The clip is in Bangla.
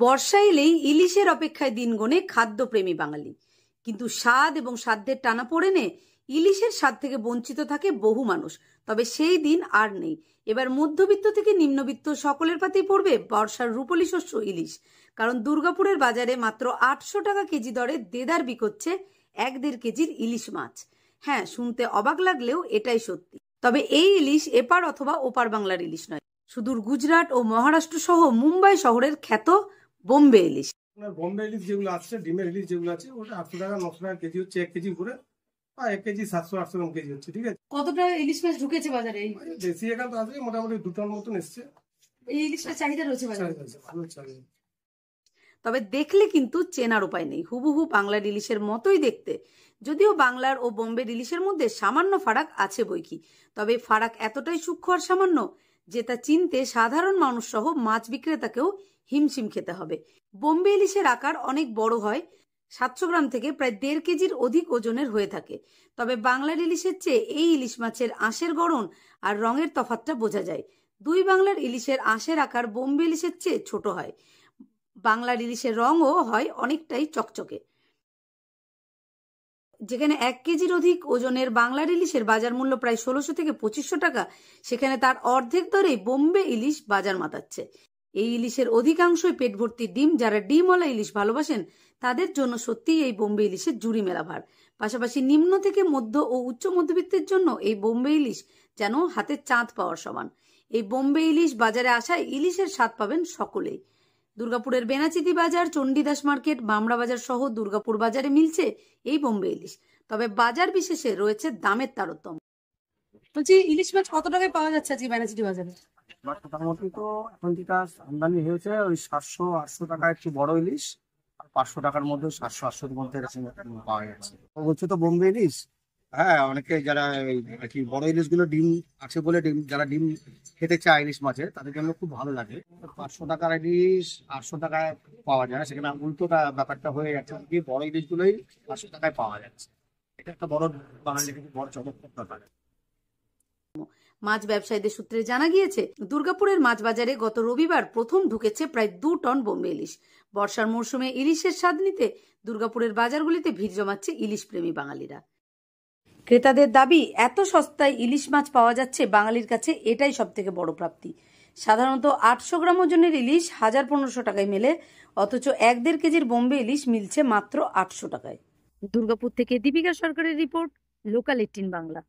বর্ষা এলেই ইলিশের অপেক্ষায় দিন গোনে খাদ্যপ্রেমী বাঙালি, কিন্তু স্বাদ এবং সাধ্যের টানাপোড়েনে ইলিশের স্বাদ থেকে বঞ্চিত থাকে বহু মানুষ। তবে সেই দিন আর নেই। এবার মধ্যবিত্ত থেকে নিম্নবিত্ত সকলের পাতেই পড়বে বর্ষার রূপলি শস্য ইলিশ। কারণ দুর্গাপুরের বাজারে মাত্র 800 টাকা কেজি দরে দেদার বিকোচ্ছে 1-1.5 কেজির ইলিশ মাছ। হ্যাঁ, শুনতে অবাক লাগলেও এটাই সত্যি। তবে এই ইলিশ এপার অথবা ওপার বাংলার ইলিশ নয়, সুদূর গুজরাট ও মহারাষ্ট্র সহ মুম্বাই শহরের খ্যাত বোম্বে ইলিশ। বোম্বে ইলিশ যেগুলো আছে, ডিমের ইলিশ যেগুলো আছে, ওটা 800 টাকা 900 টাকা কেজি হচ্ছে, 1 কেজি করে। আর 1 কেজি 700-800 গ্রাম কেজি হচ্ছে। ঠিক আছে, কতটা ইলিশ মাছ ঢুকেছে বাজারে? বেশি এখান তো আছে, মোটামুটি 2 টন মতন এসছে। এই ইলিশটা চাহিদা রয়েছে বাজারে, ভালো চাহিদা। তবে দেখলে কিন্তু চেনার উপায় নেই, হুবহু বাংলার ইলিশের মতোই দেখতে। যদিও বাংলার ও বোম্বের ইলিশের মধ্যে সামান্য ফারাক আছে বইকি, তবে ফারাক এতটাই সূক্ষ্ম আর সামান্য যে তা চিনতে সাধারণ মানুষ সহ মাছ বিক্রেতাকেও হিমশিম খেতে হবে। বোম্বে ইলিশের আকার অনেক বড় হয়, 700 গ্রাম থেকে প্রায় 1.5 কেজির অধিক ওজনের হয়ে থাকে। তবে বাংলার ইলিশের চেয়ে এই ইলিশ মাছের আঁশের গড়ন আর রঙের তফাৎটা বোঝা যায়। দুই বাংলার ইলিশের আঁশের আকার বোম্বে ইলিশের চেয়ে ছোট হয়। বাংলার ইলিশের রঙও হয় অনেকটাই চকচকে। যেখানে 1 কেজির অধিক ওজনের বাংলার ইলিশের বাজার মূল্য প্রায় 1600 থেকে 2500 টাকা, সেখানে তার অর্ধেক দরেই বোম্বে ইলিশ বাজার মাতাচ্ছে। এই ইলিশের অধিকাংশই পেট ভর্তি ডিম। যারা ডিমওয়ালা ইলিশ ভালোবাসেন তাদের জন্য সত্যিই এই বোম্বে ইলিশের জুড়ি মেলা ভার। পাশাপাশি নিম্ন থেকে মধ্য ও উচ্চ মধ্যবিত্তের জন্য এই বোম্বে ইলিশ যেন হাতে চাঁদ পাওয়ার সমান। এই বোম্বে ইলিশ বাজারে আসায় ইলিশের স্বাদ পাবেন সকলেই। দুর্গাপুরের বেনাচিতি বাজার, চণ্ডীদাস মার্কেট, বামড়া বাজার সহ দুর্গাপুর বাজারে মিলছে এই বোম্বে ইলিশ। তবে বাজার বিশেষে রয়েছে দামের তারতম্য। বলছি, ইলিশ মাছ কত টাকায় পাওয়া যাচ্ছে আজকে বেনাচিতি বাজারে? মোটামুটি তো এখন যেটা আমদানি হয়েছে ওই 700-800 টাকা একটু বড় ইলিশ, আর 500 টাকার মধ্যে 700-800-র মধ্যে পাওয়া যাচ্ছে। বলছে তো বোম্বে ইলিশ। হ্যাঁ, অনেকে যারা আর কি বড় ইলিশ গুলো ডিম আছে বলে যারা ডিম খেতে চায় ইলিশ মাছের, তাদের জন্য খুব ভালো লাগে। 500 টাকার ইলিশ 800 টাকায় পাওয়া যায়, সেখানে উল্টোটা ব্যাপারটা হয়ে যাচ্ছে, কি বড় ইলিশ গুলোই 500 টাকায় পাওয়া যাচ্ছে। এটা একটা বড় বাঙালি বড় চমৎকার ব্যাপার। মাছ ব্যবসায়ীদের সূত্রে জানা গিয়েছে, দুর্গাপুরের মাছ বাজারে গত রবিবার প্রথম ঢুকেছে প্রায় 2 টন বোম্বে ইলিশ। বর্ষার মরশুমে ইলিশের স্বাদ নিতে দুর্গাপুরের বাজারগুলিতে ভিড় জমাচ্ছে ইলিশ প্রেমী বাঙালিরা। ক্রেতাদের দাবি, এত সস্তায় ইলিশ মাছ পাওয়া যাচ্ছে বাঙালির কাছে এটাই সব থেকে বড় প্রাপ্তি। সাধারণত 800 গ্রাম ওজনের ইলিশ 1000-1500 টাকায় মেলে, অথচ 1-1.5 কেজির বোম্বে ইলিশ মিলছে মাত্র 800 টাকায়। দুর্গাপুর থেকে দীপিকা সরকারের রিপোর্ট, লোকাল 18 বাংলা।